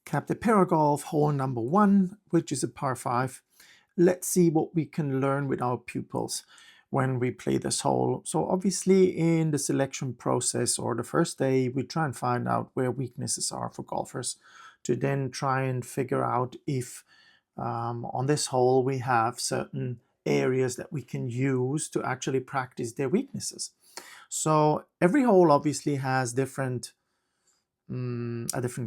Capdepera Golf, hole number 1, which is a par 5. Let's see what we can learn with our pupils when we play this hole. So obviously in the selection process or the first day, we try and find out where weaknesses are for golfers to then try and figure out if on this hole we have certain areas that we can use to actually practice their weaknesses. So every hole obviously has a different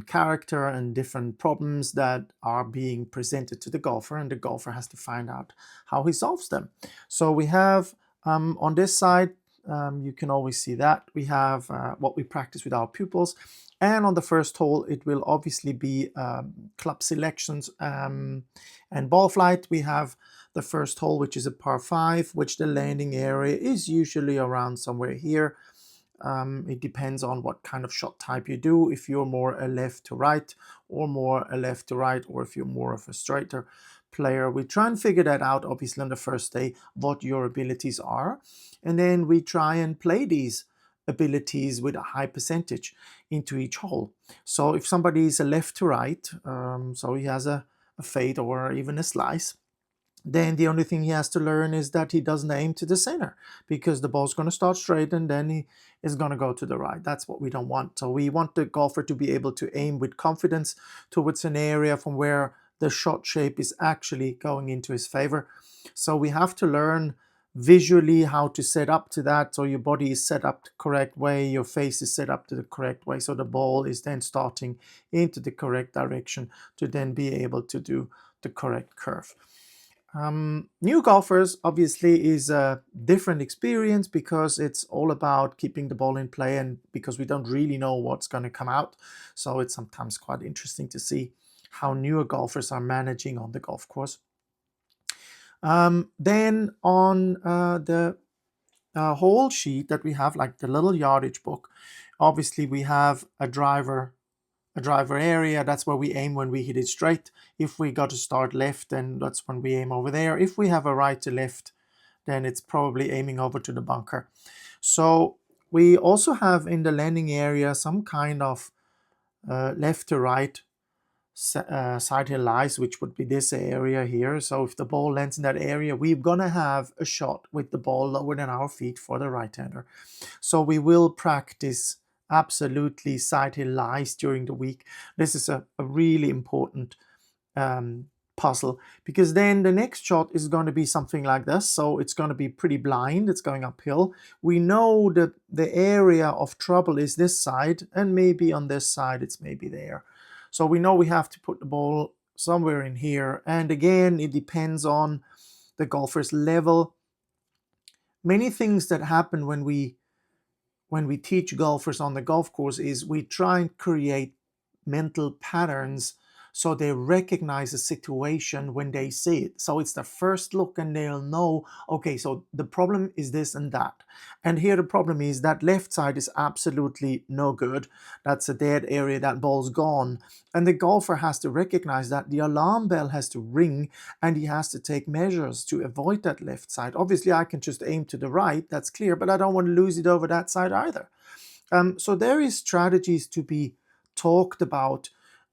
character and different problems that are being presented to the golfer, and the golfer has to find out how he solves them. So we have on this side, you can always see that we have what we practice with our pupils, and on the first hole it will obviously be club selections and ball flight. We have the first hole, which is a par 5, which the landing area is usually around somewhere here. It depends on what kind of shot type you do, if you're more a left to right or more a left to right, or if you're more of a straighter player. We try and figure that out obviously on the first day, what your abilities are, and then we try and play these abilities with a high percentage into each hole. So if somebody is a left to right, so he has a fade or even a slice, then the only thing he has to learn is that he doesn't aim to the center, because the ball's going to start straight and then he is going to go to the right. That's what we don't want. So we want the golfer to be able to aim with confidence towards an area from where the shot shape is actually going into his favor. So we have to learn visually how to set up to that, so your body is set up the correct way, your face is set up to the correct way, so the ball is then starting into the correct direction to then be able to do the correct curve. New golfers obviously is a different experience, because it's all about keeping the ball in play, and because we don't really know what's going to come out. So it's sometimes quite interesting to see how newer golfers are managing on the golf course. Then on the hole sheet that we have, like the little yardage book, obviously we have a driver area. That's where we aim when we hit it straight. If we got to start left, then that's when we aim over there. If we have a right to left, then it's probably aiming over to the bunker. So we also have in the landing area some kind of left to right side hill lies, which would be this area here. So if the ball lands in that area, we're gonna have a shot with the ball lower than our feet for the right-hander. So we will practice absolutely side hill lies during the week. This is a really important puzzle, because then the next shot is going to be something like this. So it's going to be pretty blind, it's going uphill. We know that the area of trouble is this side, and maybe on this side it's maybe there. So we know we have to put the ball somewhere in here, and again it depends on the golfer's level. Many things that happen when we teach golfers on the golf course is we try and create mental patterns so they recognize a situation when they see it. So it's the first look and they'll know, okay, so the problem is this and that. And here the problem is that left side is absolutely no good. That's a dead area, that ball's gone. And the golfer has to recognize that, the alarm bell has to ring, and he has to take measures to avoid that left side. Obviously I can just aim to the right, that's clear, but I don't want to lose it over that side either. So there is strategies to be talked about,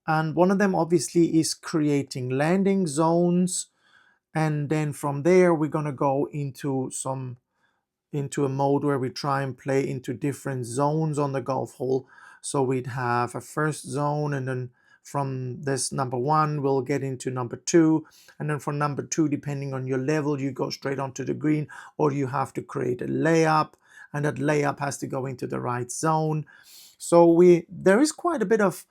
and one of them obviously is creating landing zones, and then from there we're going to go into a mode where we try and play into different zones on the golf hole. So we'd have a first zone, and then from this number 1 we'll get into number 2, and then from number 2, depending on your level, you go straight onto the green, or you have to create a layup, and that layup has to go into the right zone. So there is quite a bit of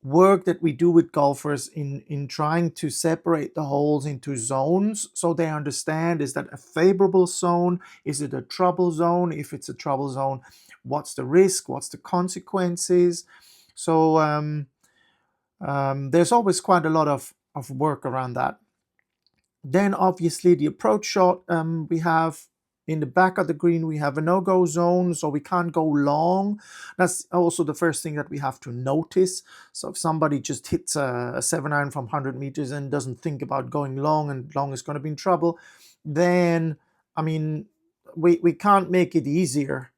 work that we do with golfers in trying to separate the holes into zones, so they understand, is that a favorable zone, is it a trouble zone? If it's a trouble zone, what's the risk, what's the consequences? So there's always quite a lot of work around that. Then obviously the approach shot, we have in the back of the green, we have a no-go zone, so we can't go long. That's also the first thing that we have to notice. So if somebody just hits a 7-iron from 100 meters and doesn't think about going long, and long is going to be in trouble, then, I mean, we can't make it easier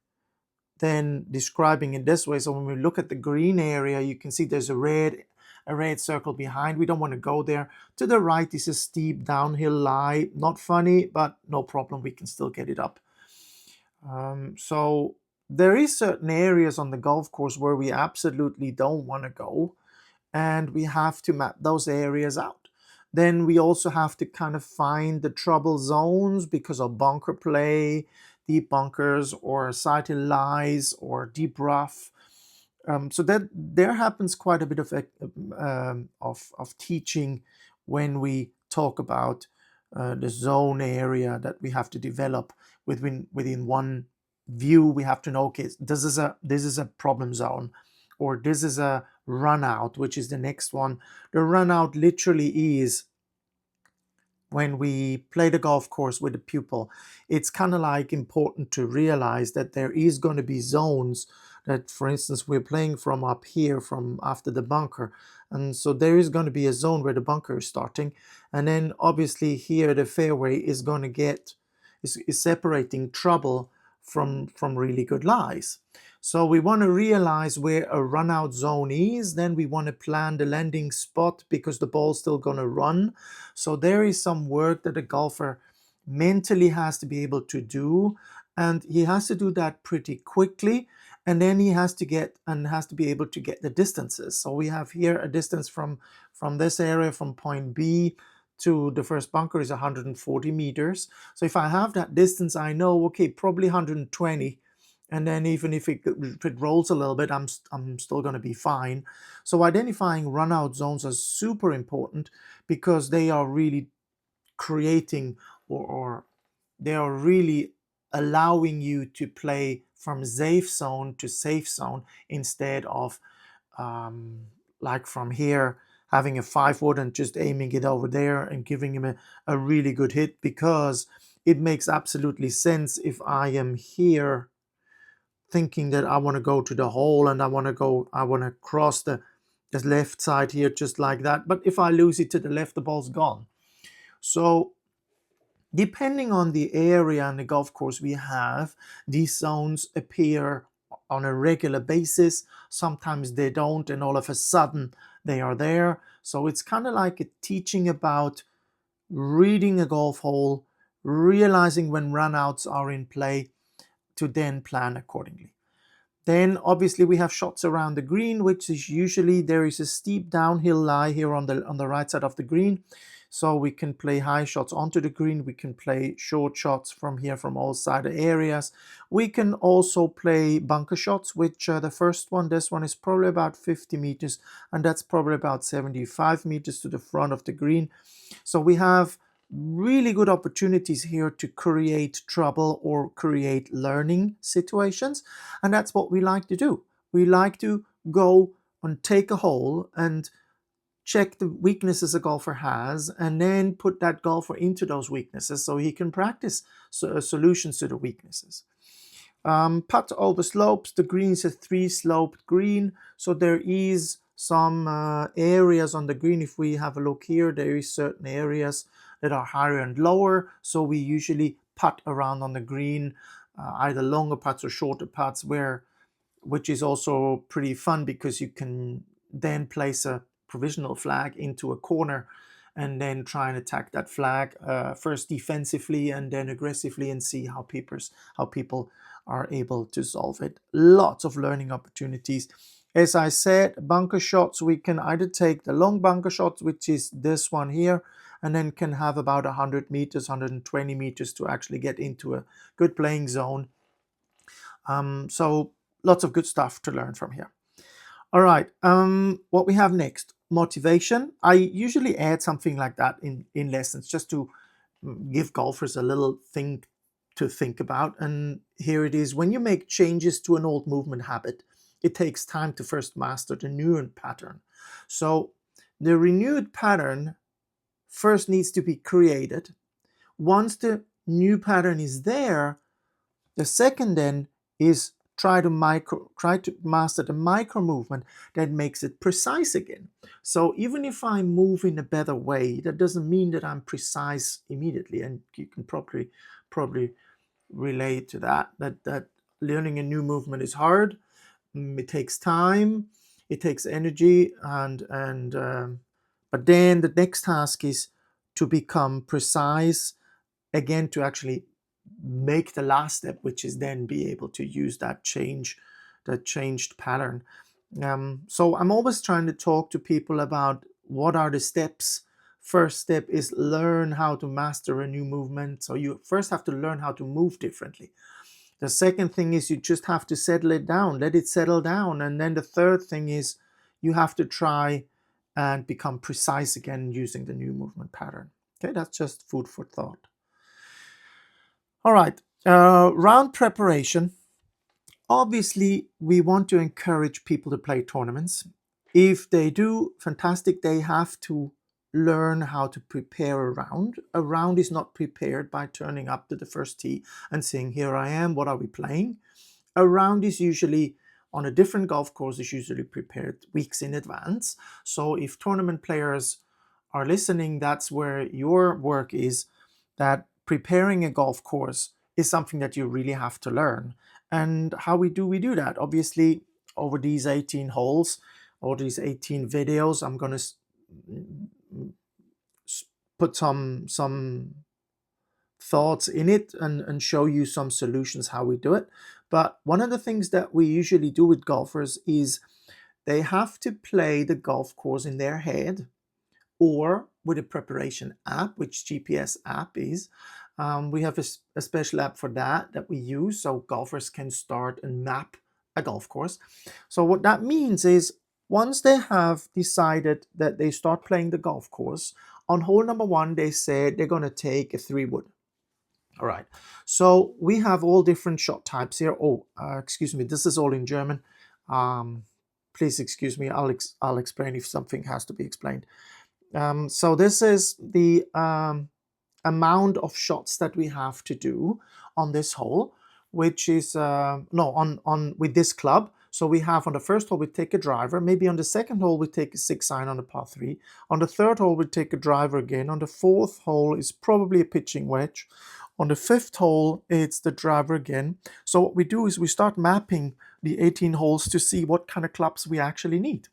then describing it this way. So when we look at the green area, you can see there's a red circle behind. We don't want to go there. To the right is a steep downhill lie. Not funny, but no problem. We can still get it up. So there is certain areas on the golf course where we absolutely don't want to go, and we have to map those areas out. Then we also have to kind of find the trouble zones because of bunker play, deep bunkers, or side hill lies, or deep rough. So that there happens quite a bit of teaching when we talk about the zone area that we have to develop within one view. We have to know, okay, this is a problem zone, or this is a run out, which is the next one. The run out literally is when we play the golf course with a pupil. It's kind of like important to realize that there is going to be zones that, for instance, we're playing from up here, from after the bunker, and so there is going to be a zone where the bunker is starting, and then obviously here the fairway is going to get is separating trouble from really good lies. So we want to realize where a run out zone is. Then we want to plan the landing spot because the ball's still going to run. So there is some work that a golfer mentally has to be able to do, and he has to do that pretty quickly. And then he has to be able to get the distances. So we have here a distance from this area, from point B to the first bunker, is 140 meters. So if I have that distance, I know, okay, probably 120. And then even if it rolls a little bit, I'm still going to be fine. So identifying run out zones are super important because they are really creating or they are really allowing you to play from safe zone to safe zone instead of like from here having a 5-wood and just aiming it over there and giving him a really good hit, because it makes absolutely sense if I am here thinking that I want to go to the hole and I want to cross the left side here just like that. But if I lose it to the left, the ball's gone. So depending on the area and the golf course we have, these zones appear on a regular basis. Sometimes they don't, and all of a sudden they are there. So it's kind of like a teaching about reading a golf hole, realizing when runouts are in play, to then plan accordingly. Then obviously we have shots around the green, which is usually there is a steep downhill lie here on the right side of the green. So we can play high shots onto the green. We can play short shots from here, from all side areas. We can also play bunker shots, which the first one, this one is probably about 50 meters, and that's probably about 75 meters to the front of the green. So we have really good opportunities here to create trouble or create learning situations, and that's what we like to do. We like to go and take a hole and check the weaknesses a golfer has, and then put that golfer into those weaknesses so he can practice solutions to the weaknesses. Putt over slopes. The green is a 3-sloped green, so there is some areas on the green. If we have a look here, there is certain areas that are higher and lower, so we usually putt around on the green, either longer putts or shorter putts, which is also pretty fun because you can then place a provisional flag into a corner and then try and attack that flag first defensively and then aggressively, and see how people are able to solve it. Lots of learning opportunities. As I said, bunker shots, we can either take the long bunker shots, which is this one here, and then can have about 100 meters, 120 meters to actually get into a good playing zone. So lots of good stuff to learn from here. All right, what we have next, motivation. I usually add something like that in lessons just to give golfers a little thing to think about. And here it is. When you make changes to an old movement habit, it takes time to first master the new pattern. So the renewed pattern first needs to be created. Once the new pattern is there, the second then is try to master the micro movement that makes it precise again. So even if I move in a better way, that doesn't mean that I'm precise immediately. And you can probably relate to that learning a new movement is hard. It takes time, it takes energy, but then the next task is to become precise again, to actually make the last step, which is then be able to use that changed pattern. So I'm always trying to talk to people about what are the steps. First step is learn how to master a new movement. So you first have to learn how to move differently. The second thing is you just have to settle it down, let it settle down. And then the third thing is you have to try and become precise again using the new movement pattern. Okay, that's just food for thought. All right, round preparation. Obviously, we want to encourage people to play tournaments. If they do, fantastic, they have to learn how to prepare a round. A round is not prepared by turning up to the first tee and saying, here I am, what are we playing? A round is usually on a different golf course, is usually prepared weeks in advance. So if tournament players are listening, that's where your work is, that preparing a golf course is something that you really have to learn. And how we do that? Obviously, over these 18 holes, or these 18 videos, I'm going to put some thoughts in it and show you some solutions how we do it. But one of the things that we usually do with golfers is they have to play the golf course in their head, or with a preparation app, which GPS app is. We have a special app for that we use, so golfers can start and map a golf course. So what that means is once they have decided that they start playing the golf course, on hole number 1, they said they're going to take a 3-wood. All right, so we have all different shot types here. Oh, excuse me, this is all in German. Please excuse me, I'll explain if something has to be explained. So this is the amount of shots that we have to do on this hole, which is with this club. So we have on the first hole we take a driver, maybe on the second hole we take a 6-iron on the par 3, on the third hole we take a driver again, on the fourth hole is probably a pitching wedge, on the fifth hole it's the driver again. So what we do is we start mapping the 18 holes to see what kind of clubs we actually need.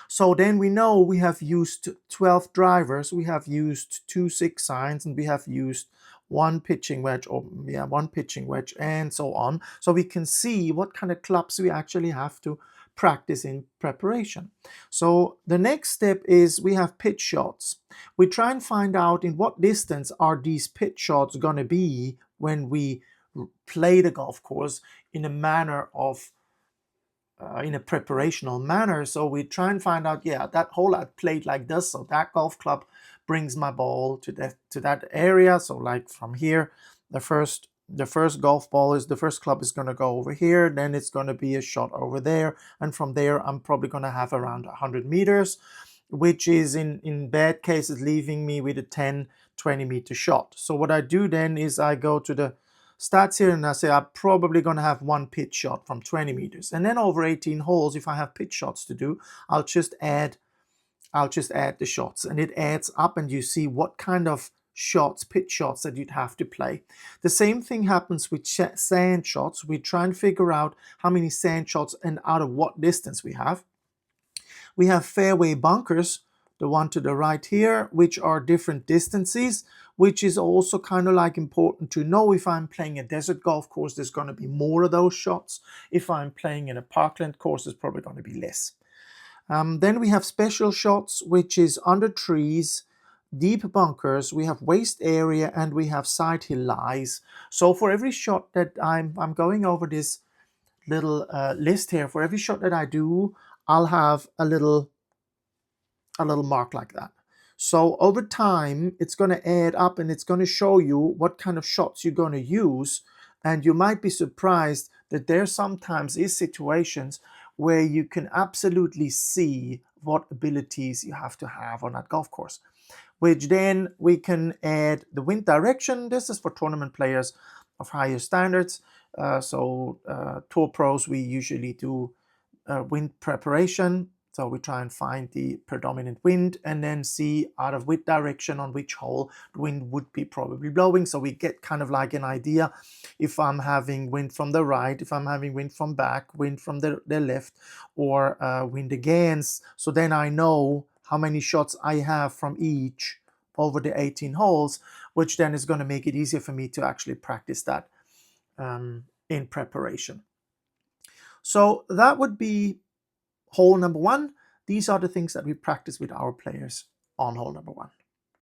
So then we know we have used 12 drivers, we have used 2 6-irons, and we have used one pitching wedge, and so on. So we can see what kind of clubs we actually have to practice in preparation. So the next step is we have pitch shots. We try and find out in what distance are these pitch shots going to be when we play the golf course in a manner of in a preparational manner. So we try and find out, yeah, that hole I played like this, so that golf club brings my ball to that area. So like from here, the first golf ball is, the first club is going to go over here, then it's going to be a shot over there, and from there I'm probably going to have around 100 meters, which is in bad cases leaving me with a 10-20 meter shot. So what I do then is I go to the stats here and I say I'm probably going to have one pitch shot from 20 meters, and then over 18 holes, if I have pitch shots to do, I'll just add the shots, and it adds up, and you see what kind of shots, pitch shots, that you'd have to play. The same thing happens with sand shots. We try and figure out how many sand shots and out of what distance we have. We have fairway bunkers, the one to the right here, which are different distances, which is also kind of like important to know. If I'm playing a desert golf course, there's going to be more of those shots. If I'm playing in a parkland course, there's probably going to be less. Then we have special shots, which is under trees, deep bunkers, we have waste area, and we have side hill lies. So for every shot that I'm going over this little list here, for every shot that I do, I'll have a little mark like that. So over time, it's going to add up, and it's going to show you what kind of shots you're going to use. And you might be surprised that there sometimes is situations where you can absolutely see what abilities you have to have on that golf course, which then we can add the wind direction. This is for tournament players of higher standards. Tour pros, we usually do wind preparation. So we try and find the predominant wind and then see out of which direction on which hole the wind would be probably blowing. So we get kind of like an idea if I'm having wind from the right, if I'm having wind from back, wind from the left, or wind against. So then I know how many shots I have from each over the 18 holes, which then is going to make it easier for me to actually practice that in preparation. So that would be hole number one. These are the things that we practice with our players on hole number one.